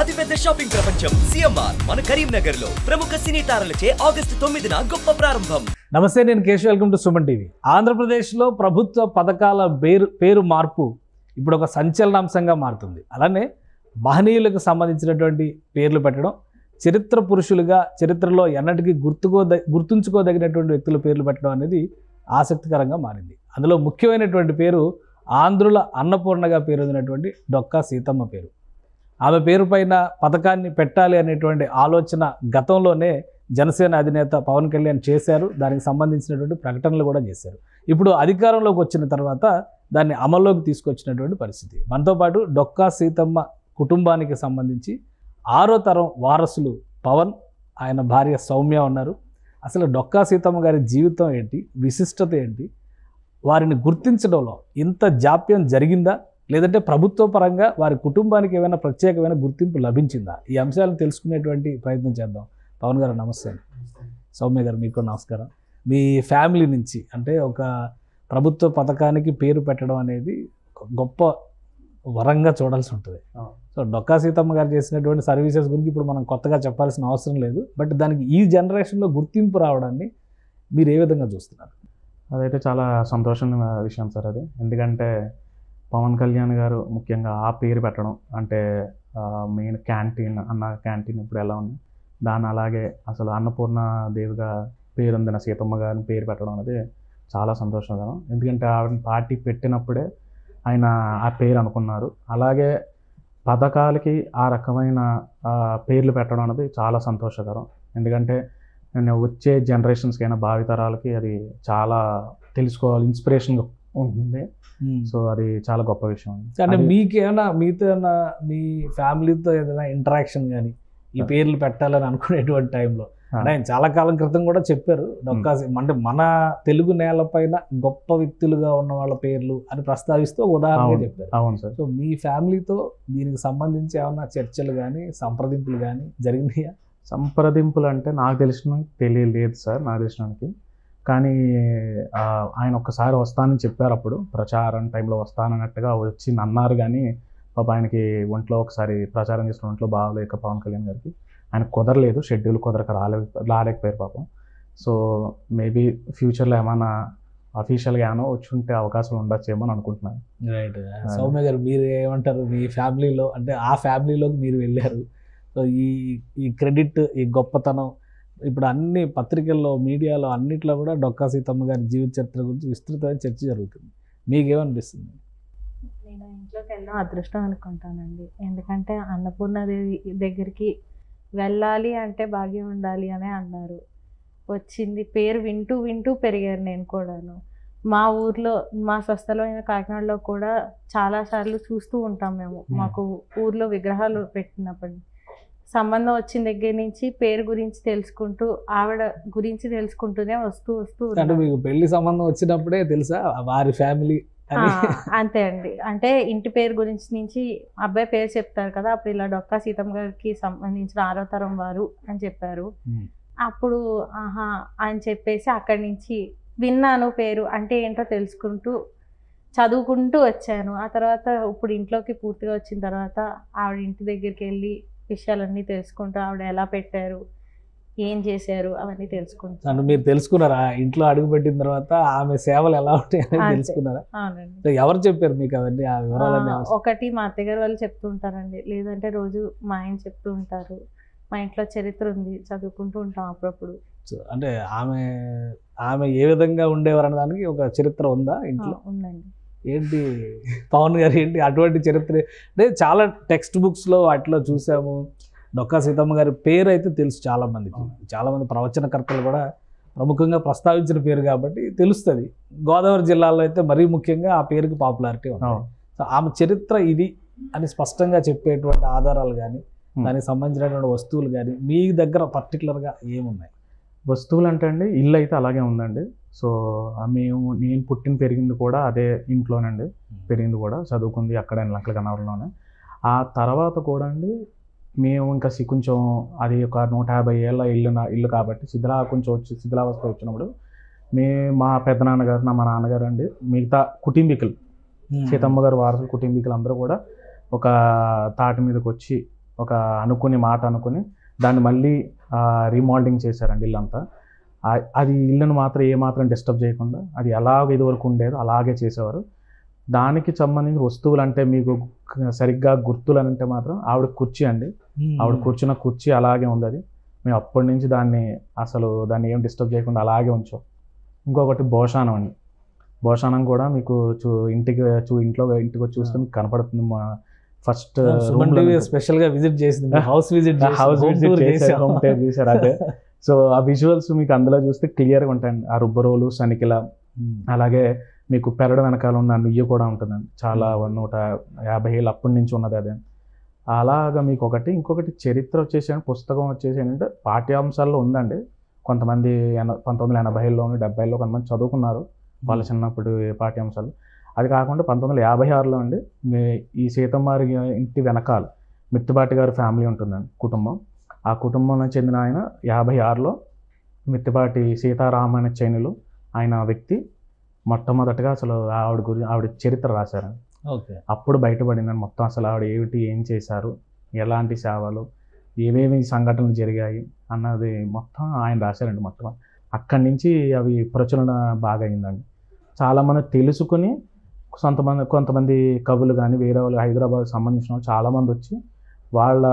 అతిపెద్ద షాపింగ్ ప్రపంచం సిఎంఆర్ మన కరీంనగర్ లో ప్రముఖ సినీ తారలచే ఆగస్టు 9న గొప్ప ప్రారంభం. నమస్తే, నేను Keshav. Welcome to Suman TV. ఆంధ్రప్రదేశ్లో ప్రభుత్వ పథకాల పేరు మార్పు ఇప్పుడు ఒక సంచలనాంశంగా మారుతుంది. అలానే మహనీయులకు సంబంధించినటువంటి పేర్లు పెట్టడం, చరిత్ర పురుషులుగా చరిత్రలో ఎన్నటికీ గుర్తుంచుకోదగినటువంటి వ్యక్తుల పేర్లు పెట్టడం అనేది ఆసక్తికరంగా మారింది. అందులో ముఖ్యమైనటువంటి పేరు ఆంధ్రుల అన్నపూర్ణగా పేరొందినటువంటి డొక్కా సీతమ్మ పేరు. ఆమె పేరు పైన పథకాన్ని పెట్టాలి అనేటువంటి ఆలోచన గతంలోనే జనసేన అధినేత పవన్ కళ్యాణ్ చేశారు. దానికి సంబంధించినటువంటి ప్రకటనలు కూడా చేశారు. ఇప్పుడు అధికారంలోకి వచ్చిన తర్వాత దాన్ని అమల్లోకి తీసుకొచ్చినటువంటి పరిస్థితి. మనతో పాటు డొక్కా సీతమ్మ కుటుంబానికి సంబంధించి 6వ తరం వారసులు పవన్, ఆయన భార్య సౌమ్య ఉన్నారు. అసలు డొక్కా సీతమ్మ గారి జీవితం ఏంటి, విశిష్టత ఏంటి, వారిని గుర్తించడంలో ఇంత జాప్యం జరిగిందా, లేదంటే ప్రభుత్వ పరంగా వారి కుటుంబానికి ఏమైనా ప్రత్యేకమైన గుర్తింపు లభించిందా? ఈ అంశాలను తెలుసుకునేటువంటి ప్రయత్నం చేద్దాం. పవన్ గారు నమస్తే. సౌమ్య గారు మీకు నమస్కారం. మీ ఫ్యామిలీ నుంచి అంటే ఒక ప్రభుత్వ పథకానికి పేరు పెట్టడం అనేది గొప్ప వరంగా చూడాల్సి ఉంటుంది. సో డొక్కా సీతమ్మ గారు చేసినటువంటి సర్వీసెస్ గురించి ఇప్పుడు మనం కొత్తగా చెప్పాల్సిన అవసరం లేదు. బట్ దానికి ఈ జనరేషన్లో గుర్తింపు రావడాన్ని మీరు ఏ విధంగా చూస్తున్నారు? అదైతే చాలా సంతోషమైన విషయం సార్ అది. ఎందుకంటే పవన్ కళ్యాణ్ గారు ముఖ్యంగా ఆ పేరు పెట్టడం అంటే మెయిన్ క్యాంటీన్ అన్న క్యాంటీన్ ఇప్పుడు ఎలా ఉంది దాన్ని అలాగే అసలు అన్నపూర్ణ దేవిగా పేరొందిన సీతమ్మ గారిని పేరు పెట్టడం అనేది చాలా సంతోషకరం. ఎందుకంటే ఆవిడ పార్టీ పెట్టినప్పుడే ఆయన ఆ పేరు అనుకున్నారు. అలాగే పథకాలకి ఆ రకమైన పేర్లు పెట్టడం అనేది చాలా సంతోషకరం. ఎందుకంటే నేను వచ్చే జనరేషన్స్కి అయినా భావితరాలకి అది చాలా తెలుసుకోవాలి, ఇన్స్పిరేషన్గా ఉంటుంది. సో అది చాలా గొప్ప విషయం. అంటే మీకేమైనా మీతో ఏమైనా మీ ఫ్యామిలీతో ఏదైనా ఇంటరాక్షన్ కానీ ఈ పేర్లు పెట్టాలని అనుకునేటువంటి టైంలో అంటే ఆయన చాలా కాలం క్రితం కూడా చెప్పారు డొక్కా అంటే మన తెలుగు నేలపైన గొప్ప వ్యక్తులుగా ఉన్న వాళ్ళ పేర్లు అని ప్రస్తావిస్తూ ఉదాహరణగా చెప్పారు. అవును సార్. సో మీ ఫ్యామిలీతో దీనికి సంబంధించి ఏమైనా చర్చలు కానీ సంప్రదింపులు కానీ జరిగినాయా? సంప్రదింపులు అంటే నాకు తెలియలేదు సార్, నాకు తెలిసినానికి. కానీ ఆయన ఒక్కసారి వస్తానని చెప్పారు. అప్పుడు ప్రచారం టైంలో వస్తానన్నట్టుగా వచ్చి అన్నారు. కానీ పాప ఆయనకి ఒంట్లో ఒకసారి ప్రచారం చేసిన ఒంట్లో బాగలేక పవన్ కళ్యాణ్ గారికి ఆయన కుదరలేదు, షెడ్యూల్ కుదరక రాలేకపోయారు పాపం. సో మేబీ ఫ్యూచర్లో ఏమైనా అఫీషియల్గా ఏమైనా వచ్చి ఉంటే అవకాశాలు ఉండొచ్చేమో అని అనుకుంటున్నాను. రైట్. సౌమ్య గారు మీరు ఏమంటారు? మీ ఫ్యామిలీలో అంటే ఆ ఫ్యామిలీలోకి మీరు వెళ్ళారు. సో ఈ క్రెడిట్, ఈ గొప్పతనం ఇప్పుడు అన్ని పత్రికల్లో, మీడియాలో అన్నిట్లో కూడా డొక్కా సీతమ్మ గారి జీవిత చరిత్ర గురించి విస్తృతమైన చర్చ జరుగుతుంది. మీకేమనిపిస్తుంది? నేను ఇంట్లోకి వెళ్ళడం అదృష్టం అనుకుంటానండి. ఎందుకంటే అన్నపూర్ణదేవి దగ్గరికి వెళ్ళాలి అంటే భాగ్యం ఉండాలి అనే అన్నారు. వచ్చింది, పేరు వింటూ వింటూ పెరిగారు. నేను కూడాను మా ఊర్లో, మా స్వస్థలో అయిన కాకినాడలో కూడా చాలాసార్లు చూస్తూ ఉంటాం మేము. మాకు ఊర్లో విగ్రహాలు పెట్టినప్పటి సంబంధం వచ్చిన దగ్గర నుంచి పేరు గురించి తెలుసుకుంటూ, ఆవిడ గురించి తెలుసుకుంటూనే వస్తూ అంటే మీకు పెళ్లి సంబంధం వచ్చినప్పుడే తెలుసా వారి ఫ్యామిలీ? అంతే అండి. అంటే ఇంటి పేరు గురించి నుంచి అబ్బాయి పేరు చెప్తారు కదా, అప్పుడు ఇలా డొక్కా సీతమ్మ గారికి సంబంధించిన 6వ తరం వారు అని చెప్పారు. అప్పుడు ఆహా అని చెప్పేసి అక్కడి నుంచి విన్నాను పేరు అంటే ఏంటో తెలుసుకుంటూ చదువుకుంటూ వచ్చాను. ఆ తర్వాత ఇప్పుడు ఇంట్లోకి పూర్తిగా వచ్చిన తర్వాత ఆవిడ ఇంటి దగ్గరికి వెళ్ళి విషయాలన్నీ తెలుసుకుంటూ ఆవిడ ఎలా పెట్టారు, ఏం చేశారు అవన్నీ తెలుసుకుంటారు. అంటే మీరు తెలుసుకున్నారా ఇంట్లో అడుగు పెట్టిన తర్వాత ఆమె సేవలు ఎలా ఉంటాయని తెలుసుకున్నారా? అవునండి. ఎవరు చెప్పారు మీకు అవన్నీ, ఆ వివరాలన్నీ? ఒకటి మా అత్తగారు వాళ్ళు చెప్తూ ఉంటారండి, లేదంటే రోజు మా ఆయన చెప్తూ ఉంటారు. మా ఇంట్లో చరిత్ర ఉంది, చదువుకుంటూ ఉంటాం అప్పుడప్పుడు. అంటే ఆమె ఏ విధంగా ఉండేవారు అనే దానికి ఒక చరిత్ర ఉందా ఇంట్లో? ఉందండి. ఏంటి పవన్ గారు ఏంటి అటువంటి చరిత్ర? అంటే చాలా టెక్స్ట్ బుక్స్లో వాటిలో చూసాము. డొక్కా సీతమ్మ గారి పేరు అయితే తెలుసు చాలామందికి, చాలామంది ప్రవచనకర్తలు కూడా ప్రముఖంగా ప్రస్తావించిన పేరు కాబట్టి తెలుస్తుంది. గోదావరి జిల్లాలో అయితే మరీ ముఖ్యంగా ఆ పేరుకి పాపులారిటీ ఉంది. సో ఆమె చరిత్ర ఇది అని స్పష్టంగా చెప్పేటువంటి ఆధారాలు కానీ దానికి సంబంధించినటువంటి వస్తువులు కానీ మీ దగ్గర పర్టికులర్గా ఏమున్నాయి? వస్తువులు అంటే అండి, ఇల్లు అయితే అలాగే ఉందండి. సో నేను పుట్టిన పెరిగింది కూడా అదే ఇంట్లోనండి, పెరిగింది కూడా, చదువుకుంది అక్కడ లంకల గన్నవరంలోనే. ఆ తర్వాత కూడా అండి మేము ఇంకా కొంచెం అది ఒక 150 ఏళ్ళ ఇల్లు కాబట్టి శిథిలావస్థ వచ్చినప్పుడు మా పెద్దనాన్నగారు, మా నాన్నగారు అండి, మిగతా కుటుంబీకులు, సీతమ్మ గారు వారసులు కుటుంబీకులు అందరూ కూడా ఒక తాటి మీదకి వచ్చి ఒక అనుకుని మాట అనుకుని దాన్ని మళ్ళీ రీమోల్డింగ్ చేశారండి ఇల్లంతా. అది ఇల్లును మాత్రం ఏమాత్రం డిస్టర్బ్ చేయకుండా అది ఎలాగ ఇదివరకు ఉండేదో అలాగే చేసేవారు. దానికి సంబంధించిన వస్తువులు అంటే మీకు సరిగ్గా గుర్తులు అంటే మాత్రం ఆవిడ కుర్చీ అండి. ఆవిడ కూర్చున్న కుర్చీ అలాగే ఉంది. అది మేము అప్పటి నుంచి దాన్ని ఏం డిస్టర్బ్ చేయకుండా అలాగే ఉంచాం. ఇంకొకటి భోషానం అండి. భోషానం కూడా మీకు ఇంటికి వచ్చి చూస్తే మీకు కనపడుతుంది. మా ఫస్ట్ స్పెషల్ గా విజిట్ చేసింది, హౌస్ విజిట్ చూసారు అదే. సో ఆ విజువల్స్ మీకు అందులో చూస్తే క్లియర్గా ఉంటాయండి. ఆ రుబ్బరోలు, సనికిల, అలాగే మీకు పెరడు వెనకాల ఉన్న నుయ్యి కూడా ఉంటుందండి. చాలా 150 ఏళ్ళు అప్పటి నుంచి ఉన్నది అదే. అలాగా మీకు ఇంకొకటి చరిత్ర వచ్చేసి పుస్తకం వచ్చేసి ఏంటంటే పాఠ్యాంశాల్లో ఉందండి. కొంతమంది 1980లోను 70లో కొంతమంది చదువుకున్నారు వాళ్ళ చిన్నప్పుడు పాఠ్యాంశాలు. అది కాకుండా 1956లో అండి ఈ సీతమ్మారి ఇంటి వెనకాల మిత్తిపాటి గారి ఫ్యామిలీ ఉంటుందండి, కుటుంబం. ఆ కుటుంబంలో చెందిన ఆయన 56లో మిత్తిపాటి సీతారామణ చైనులు ఆయన వ్యక్తి మొట్టమొదటిగా ఆవిడ చరిత్ర రాశారండి. అప్పుడు బయటపడిందని మొత్తం ఆవిడ ఏం చేశారు, ఎలాంటి సేవలు, ఏమేమి సంఘటనలు జరిగాయి అన్నది మొత్తం ఆయన రాశారండి. మొత్తం అక్కడి నుంచి అవి ప్రచురణ బాగా అయిందండి. చాలామంది తెలుసుకుని కొంతమంది కవులు కానీ వేరే వాళ్ళు హైదరాబాద్ సంబంధించిన వాళ్ళు చాలామంది వచ్చి వాళ్ళ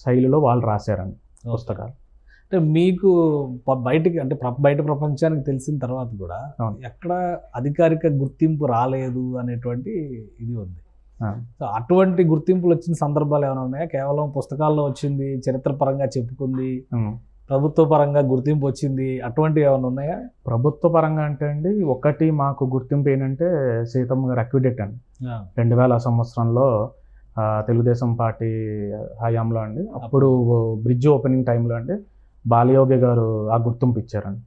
శైలిలో వాళ్ళు రాశారండి పుస్తకాలు. అంటే మీకు బయట ప్రపంచానికి తెలిసిన తర్వాత కూడా ఎక్కడ అధికారిక గుర్తింపు రాలేదు అనేటువంటి ఇది ఉంది. సో అటువంటి గుర్తింపులు వచ్చిన సందర్భాలు ఏమైనా ఉన్నాయా? కేవలం పుస్తకాల్లో వచ్చింది, చరిత్ర పరంగా చెప్పుకుంది, ప్రభుత్వ పరంగా గుర్తింపు వచ్చింది, అటువంటివి ఏమైనా ఉన్నాయా? ప్రభుత్వ పరంగా అంటే అండి ఒకటి మాకు గుర్తింపు ఏంటంటే సీతమ్మ గారు అక్విడేట్ అండి 2000 సంవత్సరంలో తెలుగుదేశం పార్టీ హయాంలో అండి. అప్పుడు బ్రిడ్జ్ ఓపెనింగ్ టైంలో అండి బాలయోగి గారు ఆ గుర్తింపు ఇచ్చారండి.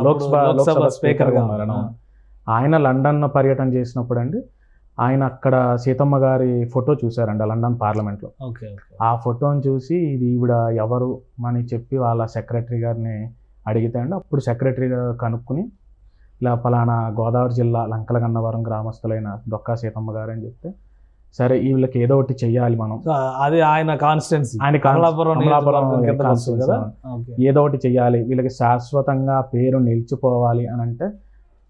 లోక్సభ స్పీకర్గా ఉన్నారని. ఆయన లండన్ పర్యటన చేసినప్పుడు అండి ఆయన అక్కడ సీతమ్మ గారి ఫోటో చూశారండి లండన్ పార్లమెంట్లో. ఆ ఫోటోని చూసి ఇది ఈవిడ ఎవరు అని చెప్పి వాళ్ళ సెక్రటరీ గారిని అడిగితే అండి అప్పుడు సెక్రటరీ గారు కనుక్కుని ఇలా పలానా గోదావరి జిల్లా లంకలగన్నవరం గ్రామస్తులైన డొక్కా సీతమ్మ గారు అని చెప్తే సరే వీళ్ళకి ఏదో ఒకటి చెయ్యాలి మనం, అది ఆయన కాన్స్టిట్యున్సీ, ఏదో ఒకటి చెయ్యాలి, వీళ్ళకి శాశ్వతంగా పేరు నిలిచిపోవాలి అని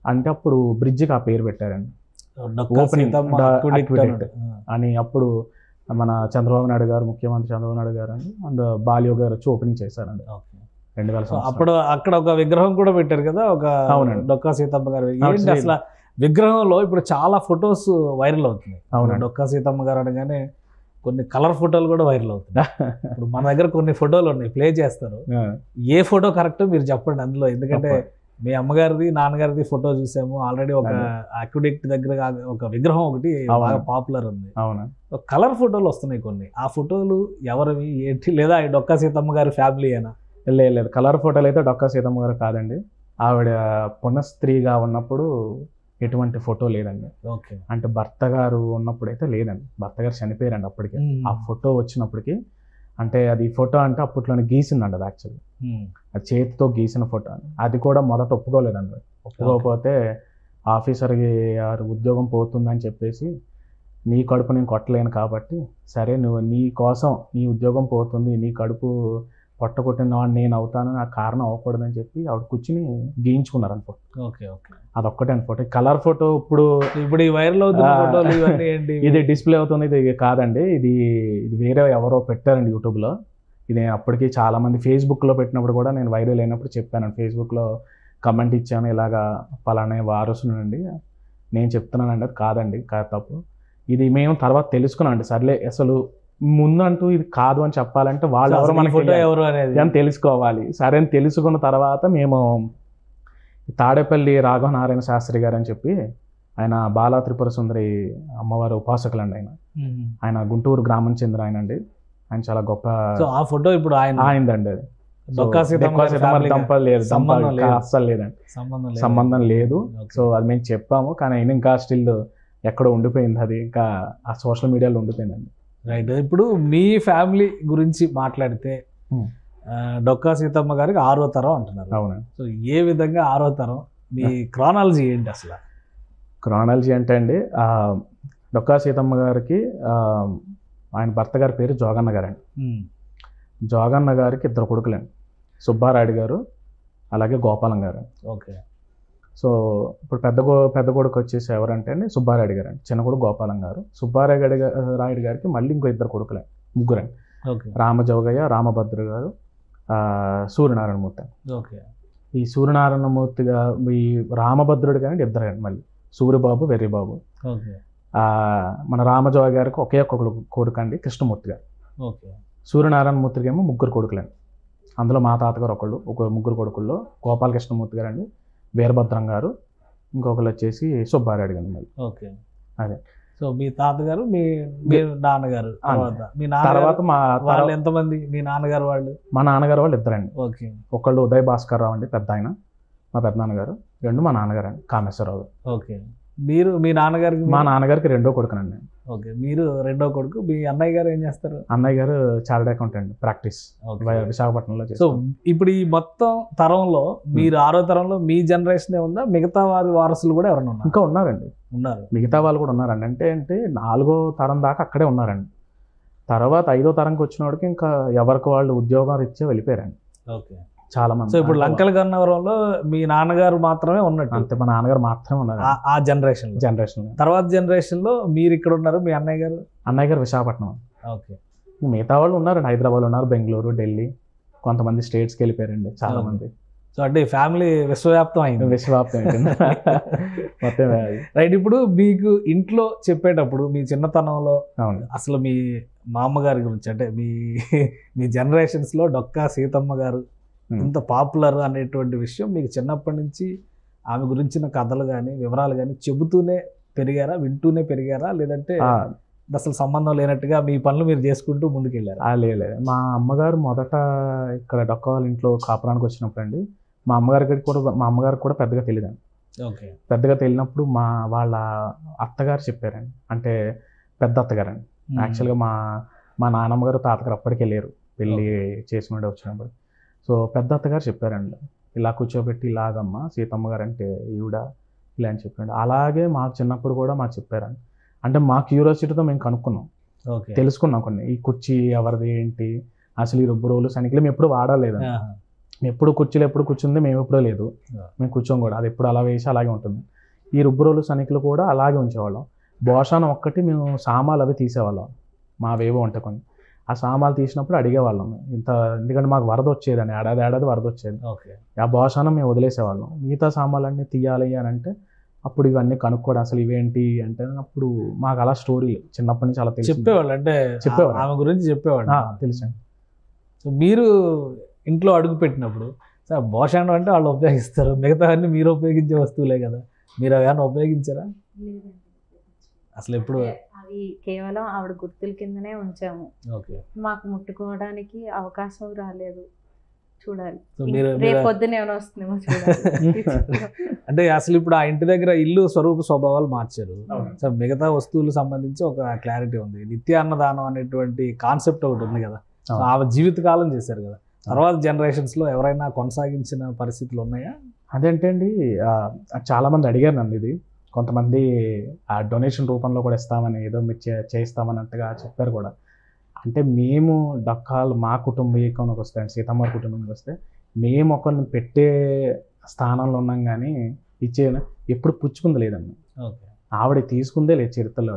అంటే అప్పుడు బ్రిడ్జికి ఆ పేరు పెట్టారండి, ఓపెనింగ్ అని. అప్పుడు మన చంద్రబాబు నాయుడు గారు, ముఖ్యమంత్రి చంద్రబాబు నాయుడు గారు అండ్ బాలయోగి గారు వచ్చి ఓపెనింగ్ చేశారండి 2000. అప్పుడు అక్కడ ఒక విగ్రహం కూడా పెట్టారు కదా, ఒక డొక్కా సీతమ్మ గారు. అసలు విగ్రహంలో ఇప్పుడు చాలా ఫొటోస్ వైరల్ అవుతున్నాయి. అవును, డొక్కా సీతమ్మ గారు అనగానే కొన్ని కలర్ ఫోటోలు కూడా వైరల్ అవుతున్నాయి. ఇప్పుడు మన దగ్గర కొన్ని ఫోటోలు ఉన్నాయి, ప్లే చేస్తారు. ఏ ఫోటో కరెక్ట్ మీరు చెప్పండి అందులో, ఎందుకంటే మీ అమ్మగారిది నాన్నగారిది ఫోటో చూసాము ఆల్రెడీ. ఒక అక్విడెక్ట్ దగ్గర ఒక విగ్రహం ఒకటి బాగా పాపులర్ ఉంది. అవునా, కలర్ ఫోటోలు వస్తున్నాయి కొన్ని. ఆ ఫోటోలు ఎవరివి ఏంటి, లేదా డొక్కా సీతమ్మ గారి ఫ్యామిలీ అయినా? లేదు, కలర్ ఫోటోలు అయితే డొక్కా సీతమ్మ గారు కాదండి. ఆవిడ పునఃస్త్రీగా ఉన్నప్పుడు ఎటువంటి ఫోటో లేదండి. ఓకే, అంటే భర్త గారు ఉన్నప్పుడు అయితే లేదండి, భర్త గారు చనిపోయారండి అప్పటికే. ఆ ఫోటో వచ్చినప్పటికీ అంటే అది ఫోటో అంటే అప్పట్లోనే గీసిందండి అది, యాక్చువల్లీ అది చేతితో గీసిన ఫోటో. అది కూడా మొదట ఒప్పుకోలేదండి. ఒప్పుకోకపోతే ఆఫీసర్కి ఉద్యోగం పోతుందని చెప్పేసి నీ కడుపు నేను కొట్టలేను కాబట్టి సరే నువ్వు నీ కోసం నీ ఉద్యోగం పోతుంది, నీ కడుపు పొట్ట కొట్టిన వాడు నేను అవుతాను, నాకు కారణం అవ్వకూడదని చెప్పి ఆవిడ కూర్చుని గీయించుకున్నారు అనుకో. ఓకే ఓకే, అదొక్కటే అని ఫోటో. కలర్ ఫోటో ఇప్పుడు ఈ వైరల్ అవుతుంది, ఇది డిస్ప్లే అవుతుంది, ఇది కాదండి, ఇది వేరే ఎవరో పెట్టారండి యూట్యూబ్లో. ఇది అప్పటికి చాలామంది ఫేస్బుక్లో పెట్టినప్పుడు కూడా నేను వైరల్ అయినప్పుడు చెప్పానండి, ఫేస్బుక్లో కమెంట్ ఇచ్చాను, ఇలాగా పలానా వారసునండి నేను చెప్తున్నానండి, అది కాదండి, కాదు తప్పు. ఇది మేము తర్వాత తెలుసుకున్నామండి. సర్లే అసలు ముందంటూ ఇది కాదు అని చెప్పాలంటే వాళ్ళు ఎవరు, మన ఫోటో ఎవరు అనేది అని తెలుసుకోవాలి. సరే అని తెలుసుకున్న తర్వాత మేము తాడేపల్లి రాఘవనారాయణ శాస్త్రి గారు అని చెప్పి ఆయన బాలా త్రిపుర సుందరి అమ్మవారి ఉపాసకులండి. ఆయన గుంటూరు గ్రామం చెందిన ఆయన అండి. ఆయన చాలా గొప్ప. ఆ ఫోటో ఇప్పుడు ఆయనదండి. అది అస్సలు లేదండి, సంబంధం లేదు. సో అది మేము చెప్పాము, కానీ ఆయన ఇంకా స్టిల్ ఎక్కడో ఉండిపోయింది, అది ఇంకా ఆ సోషల్ మీడియాలో ఉండిపోయిందండి. రైట్, ఇప్పుడు మీ ఫ్యామిలీ గురించి మాట్లాడితే డొక్కా సీతమ్మ గారికి 6వ తరం అంటున్నారు. అవును. సో ఏ విధంగా 6వ తరం, మీ క్రానాలజీ ఏంటి అసలు? క్రానాలజీ అంటే అండి డొక్కా సీతమ్మ గారికి ఆయన భర్త గారి పేరు జోగన్న గారండి. జోగన్న గారికి 2 కొడుకులండి, సుబ్బారాయుడు గారు అలాగే గోపాలం గారు. ఓకే. సో ఇప్పుడు పెద్ద కొడుకు వచ్చేసి ఎవరంటే అండి సుబ్బారాయుడు గారు అండి, చిన్న కొడుకు గోపాలం గారు. రాయుడు గారికి మళ్ళీ ఇంకో 2 కొడుకులండి, ముగ్గురండి. రామజోగయ్య, రామభద్ర గారు, సూర్యనారాయణమూర్తి. ఓకే. ఈ సూర్యనారాయణమూర్తిగా ఈ రామభద్రుడు కానీ 2 అండి, మళ్ళీ సూర్యబాబు, వెర్రిబాబు. ఓకే. మన రామజోగ గారికి ఒకే కొడుకు అండి, కృష్ణమూర్తి గారు. ఓకే. సూర్యనారాయణమూర్తికి ఏమో 3 కొడుకులండి. అందులో మా తాతగారు ఒక 3 కొడుకుల్లో గోపాలకృష్ణమూర్తి గారు అండి, వీరభద్రం గారు, ఇంకొకరు వచ్చేసి సుబ్బారాయుడు గారు మళ్ళీ. ఓకే. అదే. సో మీ తాతగారు, మీ నాన్నగారు, మీ తర్వాత మా వాళ్ళు ఎంతమంది? మీ నాన్నగారు వాళ్ళు? మా నాన్నగారు వాళ్ళు 2 అండి. ఓకే. ఒకళ్ళు ఉదయ్ భాస్కర్ రావు అండి, పెద్ద ఆయన, మా పెద్ద నాన్నగారు. 2 మా నాన్నగారు అండి, కామేశ్వరరావు గారు. ఓకే. మీరు మీ నాన్నగారికి? మా నాన్నగారికి 2వ కొడుకునండి. ఓకే. మీరు 2వ కొడుకు. మీ అన్నయ్య గారు ఏం చేస్తారు? అన్నయ్య గారు చార్టెడ్ అకౌంటెంట్ ప్రాక్టీస్ విశాఖపట్నంలో చేస్తారు. సో ఇప్పుడు ఈ మొత్తం తరంలో మీరు 6వ తరంలో మీ జనరేషన్ ఉందా? మిగతా వారి వారసులు కూడా ఎవరైనా ఉన్నారు? ఇంకా ఉన్నారండి, ఉన్నారు. అంటే 4వ తరం దాకా అక్కడే ఉన్నారండి. తర్వాత 5వ తరంకి వచ్చినోడికి ఇంకా ఎవరికి వాళ్ళు ఉద్యోగం రీత్యా వెళ్ళిపోయారండి. ఓకే. చాలా మంది. సో ఇప్పుడు లంకల గన్నవరంలో మీ నాన్నగారు మాత్రమే ఉన్నట్టు? అంతే, మా నాన్నగారు మాత్రమే ఉన్నారు ఆ జనరేషన్. తర్వాత జనరేషన్ లో మీరు ఇక్కడ ఉన్నారు, మీ అన్నయ్య గారు విశాఖపట్నం. ఓకే. మిగతా వాళ్ళు ఉన్నారండి, హైదరాబాద్ ఉన్నారు, బెంగళూరు, ఢిల్లీ, కొంతమంది స్టేట్స్కి వెళ్ళిపోయారండి చాలా మంది. సో అంటే ఫ్యామిలీ విశ్వవ్యాప్తం అయింది. మొత్తం రైట్. ఇప్పుడు మీకు ఇంట్లో చెప్పేటప్పుడు మీ చిన్నతనంలో అసలు మీ మా అమ్మగారి గురించి, అంటే మీ జనరేషన్స్ లో డొక్కా సీతమ్మ గారు ఇంత పాపులర్ అనేటువంటి విషయం మీకు చిన్నప్పటి నుంచి ఆమె గురించిన కథలు కానీ వివరాలు కానీ చెబుతూనే పెరిగారా, వింటూనే పెరిగారా, లేదంటే అసలు సంబంధం లేనట్టుగా మీ పనులు మీరు చేసుకుంటూ ముందుకెళ్ళారు? లేదు, మా అమ్మగారు మొదట ఇక్కడ డొక్కా వాళ్ళ ఇంట్లో కాపురానికి వచ్చినప్పుడు అండి, మా అమ్మగారికి కూడా పెద్దగా తెలియదండి. ఓకే. పెద్దగా తెలియనప్పుడు వాళ్ళ అత్తగారు చెప్పారండి, అంటే పెద్ద అత్తగారండి. యాక్చువల్గా మా నాన్నమ్మగారు తాతగారు అప్పటికి వెళ్ళారు పెళ్ళి చేసుకుంటే వచ్చినప్పుడు. సో పెద్ద అత్తగారు చెప్పారండి, ఇలా కూర్చోబెట్టి ఇలాగమ్మ సీతమ్మ గారు అంటే ఈవిడ ఇలా అని చెప్పారండి. అలాగే మాకు చిన్నప్పుడు కూడా మాకు చెప్పారండి. అంటే మా క్యూరియాసిటీతో మేము కనుక్కున్నాం, తెలుసుకున్నాం కొన్ని. ఈ కుర్చీ ఎవరిది ఏంటి, అసలు ఈ రుబ్బు రోలు సనికిలు మేము ఎప్పుడు వాడలేదండి. ఎప్పుడు కుర్చీలు ఎప్పుడు కూర్చుంది మేము ఎప్పుడూ లేదు, మేము కూర్చోం కూడా, అది ఎప్పుడు అలా వేసి అలాగే ఉంటుంది. ఈ రుబ్బు రోలు సనికిలు కూడా అలాగే ఉంచేవాళ్ళం. భోషానం ఒక్కటి మేము సామాలు అవి తీసేవాళ్ళం, మావేవో ఉంటాయి కొన్ని. ఆ సామాలు తీసినప్పుడు అడిగేవాళ్ళం ఎందుకంటే మాకు వరద వచ్చేదని, ఏడాది వరద వచ్చేది. ఆ భోషానం మేము వదిలేసేవాళ్ళం. మిగతా సామాన్లన్నీ తీయాలి అని అంటే అప్పుడు ఇవన్నీ కనుక్కోవడం, అసలు ఇవేంటి అంటే అప్పుడు మాకు అలా స్టోరీ చిన్నప్పటి నుంచి అలా చెప్పేవాళ్ళు. అంటే చెప్పేవాళ్ళు, ఆమె గురించి చెప్పేవాళ్ళు, తెలుసండి. సో మీరు ఇంట్లో అడుగు పెట్టినప్పుడు సార్ భోషానం అంటే వాళ్ళు ఉపయోగిస్తారు, మిగతా అన్ని మీరు ఉపయోగించే వస్తువులే కదా, మీరు ఏమైనా ఉపయోగించారా? అసలు ఎప్పుడు? అవి కేవలం ఆవిడ గుర్తుల కిందనే ఉంచాము. ఓకే. మాకు ముట్టుకోవడానికి అవకాశం రాలేదు. చూడాలి రేపు పొద్దున ఏమైనా వస్తుందేమో చూడాలి. అంటే అసలు ఇప్పుడు ఆ ఇంటి దగ్గర ఇల్లు స్వరూప స్వభావాలు మార్చారు. సో మిగతా వస్తువులకు సంబంధించి ఒక క్లారిటీ ఉంది. నిత్యాన్నదానం అనేటువంటి కాన్సెప్ట్ ఒకటి ఉంది కదా, ఆమె జీవితకాలం చేశారు కదా. తర్వాత జనరేషన్స్ లో ఎవరైనా కొనసాగించిన పరిస్థితులు ఉన్నాయా? అదేంటే అండి, చాలా మంది అడిగారు నన్ను ఇది. కొంతమంది ఆ డొనేషన్ రూపంలో కూడా ఇస్తామని, ఏదో మీరు చేయిస్తామన్నట్టుగా చెప్పారు కూడా. అంటే మేము డొక్కాలు మా కుటుంబీకంలోకి వస్తాయండి, సీతమ్మ కుటుంబానికి వస్తే మేము ఒకరిని పెట్టే స్థానంలో ఉన్నాం, కానీ ఎప్పుడు పుచ్చుకుంది లేదండి. ఆవిడ తీసుకుందే లేదు చరిత్రలో.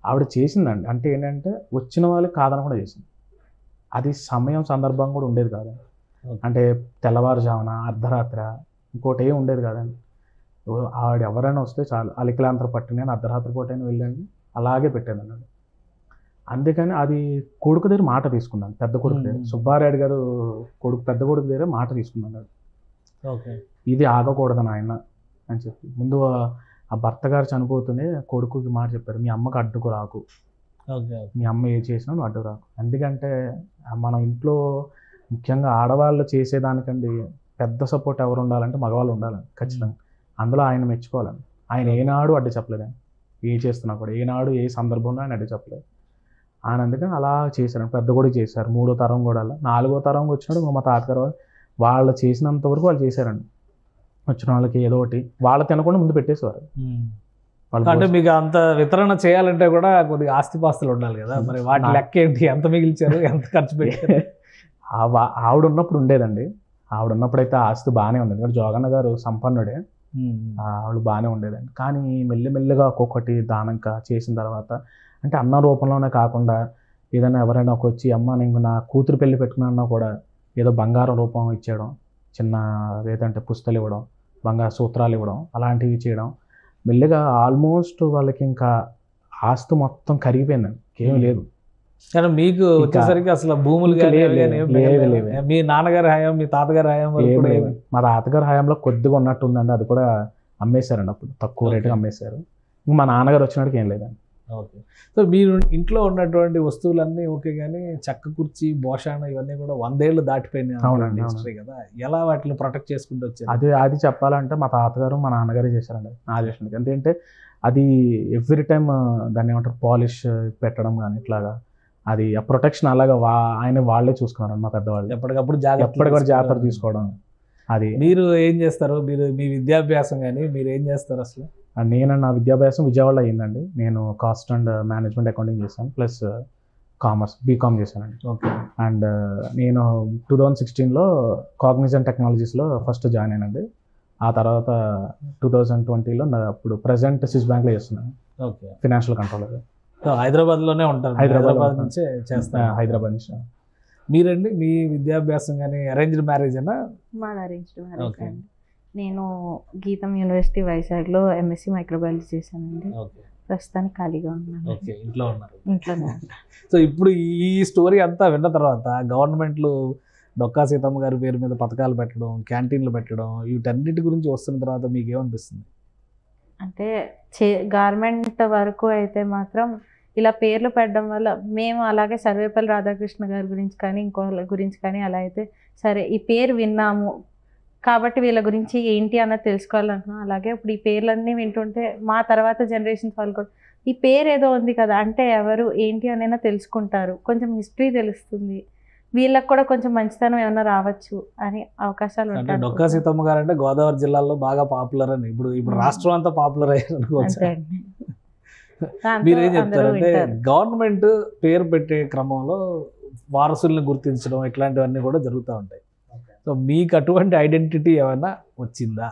ఆవిడ చేసిందండి. అంటే ఏంటంటే వచ్చిన వాళ్ళకి కాదనకుండా చేసింది. అది సమయం సందర్భం కూడా ఉండేది కాదండి. అంటే తెల్లవారుజామున అర్ధరాత్రి ఇంకోటి ఏం ఉండేది కాదండి. ఆవిడ ఎవరైనా వస్తే చాలు, అలికిలాంతర పట్టిన అర్ధరాత్రి పూట అయినా వెళ్ళండి అలాగే పెట్టేదన్నాడు. అందుకని అది కొడుకు దగ్గర మాట తీసుకున్నాను, పెద్ద కొడుకు దగ్గర, సుబ్బారాయుడు గారు పెద్ద కొడుకు దగ్గర మాట తీసుకున్నాడు. ఇది ఆగకూడదు నాయన అని చెప్పి ముందు ఆ భర్త గారు చనిపోతూనే కొడుకుకి మాట చెప్పారు, మీ అమ్మకి అడ్డుకు రాకు, మీ అమ్మ ఏ చేసినా నువ్వు అడ్డు రాకు. ఎందుకంటే మనం ఇంట్లో ముఖ్యంగా ఆడవాళ్ళు చేసేదానికండి పెద్ద సపోర్ట్ ఎవరు ఉండాలంటే మగవాళ్ళు ఉండాలండి ఖచ్చితంగా. అందులో ఆయన మెచ్చుకోవాలండి. ఆయన ఏనాడు అడ్డు చెప్పలేదండి, ఏ చేస్తున్నా కూడా ఏనాడు ఏ సందర్భంలో ఆయన అడ్డు చెప్పలేదు. ఆయన అందుకని అలా చేశారండి. పెద్ద కూడా చేశారు, 3వ తరం కూడా. 4వ తరం వచ్చినప్పుడు మా తాతగారు వాళ్ళు చేసినంత వరకు వాళ్ళు చేశారండి. వచ్చిన వాళ్ళకి ఏదో ఒకటి వాళ్ళు తినకుండా ముందు పెట్టేసేవారు. అంటే మీకు అంత వితరణ చేయాలంటే కూడా కొద్దిగా ఆస్తిపాస్తులు ఉండాలి కదా, మరి వాటి లెక్క ఏంటి, ఎంత మిగిల్చారు, ఎంత ఖర్చు పెట్టారు? ఆవిడ ఉన్నప్పుడు ఉండేదండి. ఆవిడ ఉన్నప్పుడు అయితే ఆస్తి బాగానే ఉండేది, ఎందుకంటే జోగన్న గారు సంపన్నుడే, ఆవిడ బాగానే ఉండేదండి. కానీ మెల్లిమెల్లిగా ఒక్కొక్కటి దానంగా చేసిన తర్వాత, అంటే అన్న రూపంలోనే కాకుండా ఏదైనా ఎవరైనా వచ్చి అమ్మ నేను నా కూతురు పెళ్లి పెట్టుకున్నా కూడా ఏదో బంగారం రూపం ఇచ్చేయడం, చిన్న ఏదంటే పుస్తలు ఇవ్వడం, బంగారు సూత్రాలు ఇవ్వడం, అలాంటివి చేయడం, మెల్లిగా ఆల్మోస్ట్ వాళ్ళకి ఇంకా ఆస్తి మొత్తం కరిగిపోయిందండి, ఏమీ లేదు. కానీ మీకు వచ్చేసరికి అసలు భూములు మీ నాన్నగారి హయాం, మీ తాతగారి హయాం మా తాతగారి హయాంలో కొద్దిగా ఉన్నట్టుందండి, అది కూడా అమ్మేశారండి, అప్పుడు తక్కువ రేటుగా అమ్మేశారు. మా నాన్నగారు వచ్చినట్టుగా ఏం లేదండి. ఓకే. సో మీరు ఇంట్లో ఉన్నటువంటి వస్తువులన్నీ ఓకే, కానీ చెక్క కుర్చీ, భోషాణ ఇవన్నీ కూడా 100 ఏళ్ళు దాటిపోయినాయి హిస్టరీ కదా, ఎలా వాటిని ప్రొటెక్ట్ చేసుకుంటూ వచ్చారు? అది చెప్పాలంటే మా తాతగారు మా నాన్నగారే చేశారండి నా చేసినది. ఎందుకంటే అది ఎవ్రీ టైం దాన్ని ఏమంటారు పాలిష్ పెట్టడం కానీ ఇట్లాగా, అది ఆ ప్రొటెక్షన్ అలాగా ఆయన వాళ్ళే చూసుకున్నారు, మా పెద్దవాళ్ళు ఎప్పటికప్పుడు జాగ్రత్త తీసుకోవడం. అది మీరు ఏం చేస్తారు, మీరు మీ విద్యాభ్యాసం కానీ మీరు ఏం చేస్తారు అసలు? నా విద్యాభ్యాసం విజయవాడలో అయ్యిందండి. నేను కాస్ట్ అండ్ మేనేజ్మెంట్ అకౌంటింగ్ చేశాను, ప్లస్ కామర్స్ బీకామ్ చేశానండి. ఓకే. అండ్ నేను 2016లో కాగ్నిజెంట్ టెక్నాలజీస్లో ఫస్ట్ జాయిన్ అయినండి. ఆ తర్వాత 2020లో అప్పుడు ప్రజెంట్ స్విస్ బ్యాంక్లో చేస్తున్నాను. ఓకే. Financial controller. హైదరాబాద్లోనే ఉంటారు? హైదరాబాద్ నుంచే చేస్తాను. హైదరాబాద్ నుంచి. మీరండి, మీ విద్యాభ్యాసం కానీ అరేంజ్డ్ మ్యారేజ్ అన్నా? మాది అరేంజ్డ్ మ్యారేజ్ అండి. నేను గీతం యూనివర్సిటీ వైజాగ్లో ఎంఎస్సి మైక్రోబయాలజీ చేశానండి. ప్రస్తుతానికి ఖాళీగా ఉన్నాను. ఇంట్లో ఉన్నారు? ఇంట్లోనే. సో ఇప్పుడు ఈ స్టోరీ అంతా విన్న తర్వాత గవర్నమెంట్లు డొక్కా సీతమ్మ గారి పేరు మీద పథకాలు పెట్టడం, క్యాంటీన్లు పెట్టడం, వీటన్నిటి గురించి వస్తున్న తర్వాత మీకు ఏమనిపిస్తుంది? అంటే గవర్నమెంట్ వరకు అయితే మాత్రం ఇలా పేర్లు పెట్టడం వల్ల మేము అలాగే సర్వేపల్లి రాధాకృష్ణ గారి గురించి కానీ ఇంకోళ్ళ గురించి కానీ అలా అయితే సరే ఈ పేరు విన్నాము కాబట్టి వీళ్ళ గురించి ఏంటి అన్నది తెలుసుకోవాలనుకున్నాం. అలాగే ఇప్పుడు ఈ పేర్లన్నీ వింటుంటే మా తర్వాత జనరేషన్స్ వాళ్ళు కూడా ఈ పేరు ఏదో ఉంది కదా అంటే ఎవరు ఏంటి అనైనా తెలుసుకుంటారు, కొంచెం హిస్టరీ తెలుస్తుంది, వీళ్ళకి కూడా కొంచెం మంచితనం ఏమైనా రావచ్చు అని అవకాశాలు ఉంటాయి. డొక్కా సీతమ్మ గారు అంటే గోదావరి జిల్లాలో బాగా పాపులర్ అని, ఇప్పుడు రాష్ట్రం అంతా పాపులర్ అయ్యారు. మీరు ఏం చెప్తారంటే గవర్నమెంట్ పేరు పెట్టే క్రమంలో వారసుల్ని గుర్తించడం ఇట్లాంటివన్నీ కూడా జరుగుతూ ఉంటాయి. సో మీకు అటువంటి ఐడెంటిటీ ఏమైనా వచ్చిందా?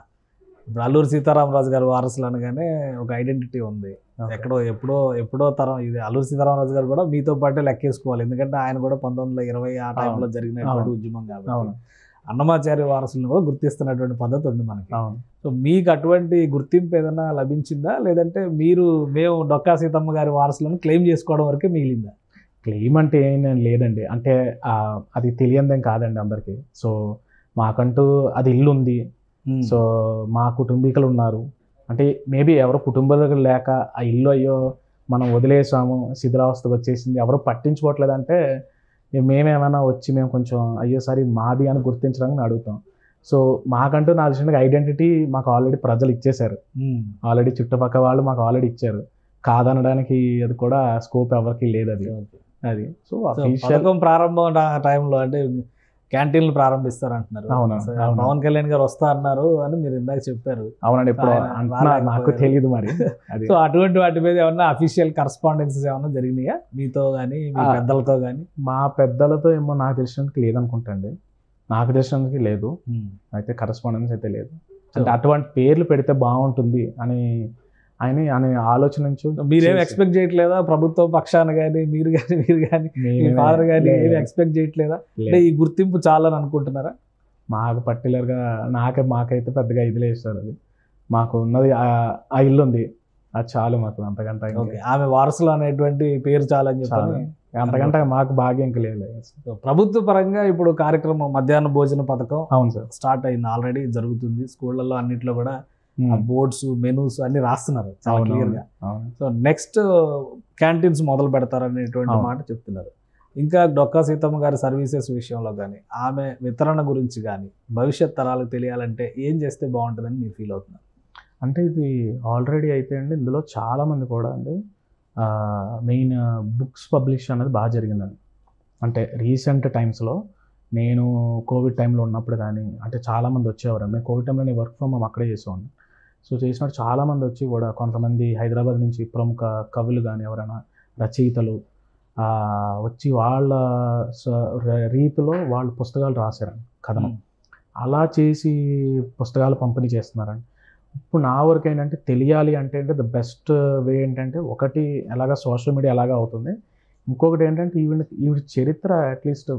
ఇప్పుడు అల్లూరి సీతారామరాజు గారు వారసులు అనగానే ఒక ఐడెంటిటీ ఉంది, ఎక్కడో ఎప్పుడో తరం. ఇది అల్లూరి సీతారామరాజు గారు కూడా మీతో పాటే లెక్కేసుకోవాలి, ఎందుకంటే ఆయన కూడా 1920 ఆ టైంలో జరిగినటువంటి ఉద్యమం కాబట్టి అన్నమాచార్య వారసులను కూడా గుర్తిస్తున్నటువంటి పద్ధతి ఉంది మనకి. సో మీకు అటువంటి గుర్తింపు ఏదైనా లభించిందా, లేదంటే మేము డొక్కా సీతమ్మ గారి వారసులను క్లెయిమ్ చేసుకోవడం వరకే మిగిలిందా? క్లెయిమ్ అంటే ఏం లేదండి, అంటే అది తెలియందేం కాదండి అందరికీ. సో మాకంటూ అది ఇల్లు ఉంది, సో మా కుటుంబీకులు ఉన్నారు, అంటే మేబీ ఎవరో కుటుంబాలు లేక ఆ ఇల్లు అయ్యో మనం వదిలేసాము శిథిలావస్థకు వచ్చేసింది ఎవరో పట్టించుకోవట్లేదంటే మేమేమైనా వచ్చి మేము కొంచెం అయ్యో సార్ ఇది మాది అని గుర్తించడానికి అడుగుతాం. సో మాకంటూ నా తెలిసిన ఐడెంటిటీ మాకు ఆల్రెడీ ప్రజలు ఇచ్చేశారు, ఆల్రెడీ చుట్టుపక్కల వాళ్ళు మాకు ఆల్రెడీ ఇచ్చారు, కాదనడానికి అది కూడా స్కోప్ ఎవరికి లేదు. అది సో పథకం ప్రారంభం టైంలో అంటే క్యాంటీన్లు ప్రారంభిస్తారు అంటున్నారు. పవన్ కళ్యాణ్ గారు వస్తా అన్నారు అని మీరు ఇందాక చెప్పారు. అవునండి, ఇప్పుడు నాకు తెలియదు మరి. సో అటువంటి వాటి మీద ఏమన్నా అఫీషియల్ కరస్పాండెన్సెస్ ఏమన్నా జరిగినాయా మీతో కానీ మీ పెద్దలతో కానీ? మా పెద్దలతో ఏమో నాకు తెలిసినందుకు లేదనుకుంటండి, నాకు తెలిసినందుకు లేదు, అయితే కరస్పాండెన్స్ అయితే లేదు. అంటే అటువంటి పేర్లు పెడితే బాగుంటుంది అని ఆయన ఆలోచన నుంచి. మీరేం ఎక్స్పెక్ట్ చేయట్లేదా ప్రభుత్వ పక్షాన కానీ మీరు కానీ మీ ఫాదర్ కానీ ఏమి ఎక్స్పెక్ట్ చేయట్లేదా? అంటే ఈ గుర్తింపు చాలని అనుకుంటున్నారా? మాకు పర్టికులర్గా మాకైతే పెద్దగా ఇది లేదు సార్, అది మాకు ఉన్నది ఆ ఇల్లు ఉంది, అది చాలు మాకు, అంతకంటే ఆమె వారసులు అనేటువంటి పేరు చాలని చెప్పాలి, అంతకంటే మాకు భాగ్యం ఇంకా లేదు. ప్రభుత్వ పరంగా ఇప్పుడు కార్యక్రమం మధ్యాహ్న భోజన పథకం అవును సార్ స్టార్ట్ అయింది, ఆల్రెడీ జరుగుతుంది. స్కూళ్ళల్లో అన్నింటిలో కూడా బోర్డ్స్ మెనూస్ అన్ని రాస్తున్నారు చాలా క్లియర్ గా. సో నెక్స్ట్ క్యాంటీన్స్ మొదలు పెడతారనేటువంటి మాట చెప్తున్నారు. ఇంకా డొక్కా సీతమ్మ గారి సర్వీసెస్ విషయంలో కానీ ఆమె వితరణ గురించి కానీ భవిష్యత్ తరాలకు తెలియాలంటే ఏం చేస్తే బాగుంటుందని మీరు ఫీల్ అవుతున్నారు? అంటే ఇది ఆల్రెడీ అయితే అండి ఇందులో చాలామంది కూడా అండి మెయిన్ బుక్స్ పబ్లిష్ అనేది బాగా జరిగిందండి. అంటే రీసెంట్ టైమ్స్లో నేను కోవిడ్ టైంలో ఉన్నప్పుడు కానీ అంటే చాలామంది వచ్చేవారు, మేము కోవిడ్ టైంలో నేను వర్క్ ఫ్రమ్ హోమ్ అక్కడే చేసేవాడిని. సో చేసినట్టు చాలామంది వచ్చి కూడా కొంతమంది హైదరాబాద్ నుంచి ప్రముఖ కవులు కానీ ఎవరైనా రచయితలు వచ్చి వాళ్ళ రీతిలో వాళ్ళు పుస్తకాలు రాశారండి, కథనం. అలా చేసి పుస్తకాలు పంపిణీ చేస్తున్నారండి. ఇప్పుడు నా వరకు ఏంటంటే తెలియాలి అంటే ద బెస్ట్ వే ఏంటంటే ఒకటి ఎలాగా సోషల్ మీడియా ఎలాగా అవుతుంది, ఇంకొకటి ఏంటంటే ఈవిడ చరిత్ర అట్లీస్ట్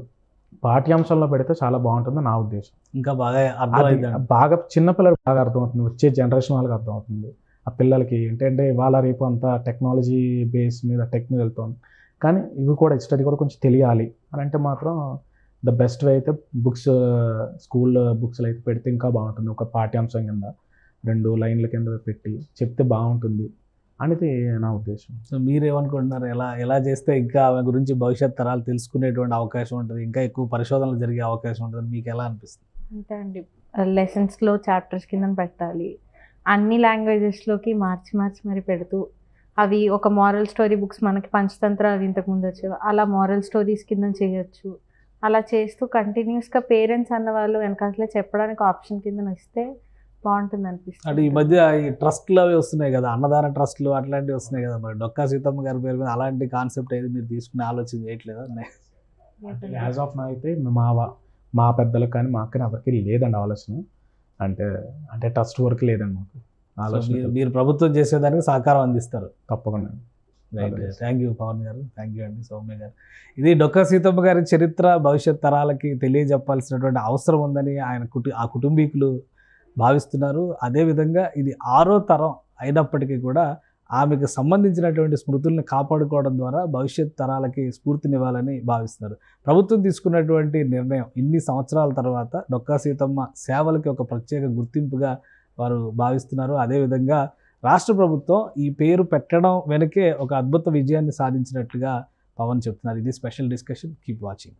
పాఠ్యాంశంలో పెడితే చాలా బాగుంటుంది నా ఉద్దేశం. ఇంకా బాగా అర్థమైంది, బాగా చిన్నపిల్లలకు బాగా అర్థమవుతుంది, వచ్చే జనరేషన్ వాళ్ళకి అర్థమవుతుంది. ఆ పిల్లలకి ఏంటంటే ఇవాళ రేపు అంతా టెక్నాలజీ బేస్ మీద టెక్ మీద వెళ్తుంది, కానీ ఇవి కూడా స్టడీ కూడా కొంచెం తెలియాలి అని అంటే మాత్రం ద బెస్ట్ వే అయితే బుక్స్, స్కూల్ బుక్స్లో అయితే పెడితే ఇంకా బాగుంటుంది. ఒక పాఠ్యాంశం కింద 2 లైన్ల కింద పెట్టి చెప్తే బాగుంటుంది అనేది నా ఉద్దేశం. సో మీరేమనుకుంటున్నారు, ఎలా చేస్తే ఇంకా ఆమె గురించి భవిష్యత్ తరాలు తెలుసుకునేటువంటి అవకాశం ఉంటుంది, ఇంకా ఎక్కువ పరిశోధనలు జరిగే అవకాశం ఉంటుంది, మీకు ఎలా అనిపిస్తుంది? అంతే అండి, లెసన్స్లో చాప్టర్స్ కింద పెట్టాలి, అన్ని లాంగ్వేజెస్లోకి మార్చి మరి పెడుతూ అవి ఒక మారల్ స్టోరీ బుక్స్ మనకి పంచతంత్ర అవి ఇంతకుముందు వచ్చేవి, అలా మారల్ స్టోరీస్ కింద చేయొచ్చు. అలా చేస్తూ కంటిన్యూస్గా పేరెంట్స్ అన్న వాళ్ళు వెనకాలే చెప్పడానికి ఆప్షన్ కింద ఇస్తే బాగుంటుంది అనిపిస్తుంది. అంటే ఈ మధ్య ఈ ట్రస్ట్లు అవి వస్తున్నాయి కదా, అన్నదాన ట్రస్ట్లు అట్లాంటివి వస్తున్నాయి కదా, మరి డొక్కా సీతమ్మ గారి పేరు మీద అలాంటి కాన్సెప్ట్ అయితే మీరు తీసుకునే ఆలోచన చేయట్లేదా? యాజ్ ఆఫ్ నా అయితే మా పెద్దలకు కానీ మాకు కానీ ఎవరికి లేదండి ఆలోచన, అంటే ట్రస్ట్ వరకు లేదండి మాకు ఆలోచన. మీరు ప్రభుత్వం చేసేదానికి సహకారం అందిస్తారు తప్పకుండా. రైట్, థ్యాంక్ యూ పవన్ గారు, థ్యాంక్ యూ అండి సౌమ్య గారు. ఇది డొక్కా సీతమ్మ గారి చరిత్ర భవిష్యత్ తరాలకి తెలియజెప్పాల్సినటువంటి అవసరం ఉందని ఆ కుటుంబీకులు భావిస్తున్నారు. అదేవిధంగా ఇది 6వ తరం అయినప్పటికీ కూడా ఆమెకు సంబంధించినటువంటి స్మృతుల్ని కాపాడుకోవడం ద్వారా భవిష్యత్ తరాలకి స్ఫూర్తినివ్వాలని భావిస్తున్నారు. ప్రభుత్వం తీసుకున్నటువంటి నిర్ణయం ఇన్ని సంవత్సరాల తర్వాత డొక్కా సీతమ్మ సేవలకి ఒక ప్రత్యేక గుర్తింపుగా వారు భావిస్తున్నారు. అదేవిధంగా రాష్ట్ర ప్రభుత్వం ఈ పేరు పెట్టడం వెనకే ఒక అద్భుత విజయాన్ని సాధించినట్లుగా పవన్ చెప్తున్నారు. ఇది స్పెషల్ డిస్కషన్, కీప్ వాచింగ్.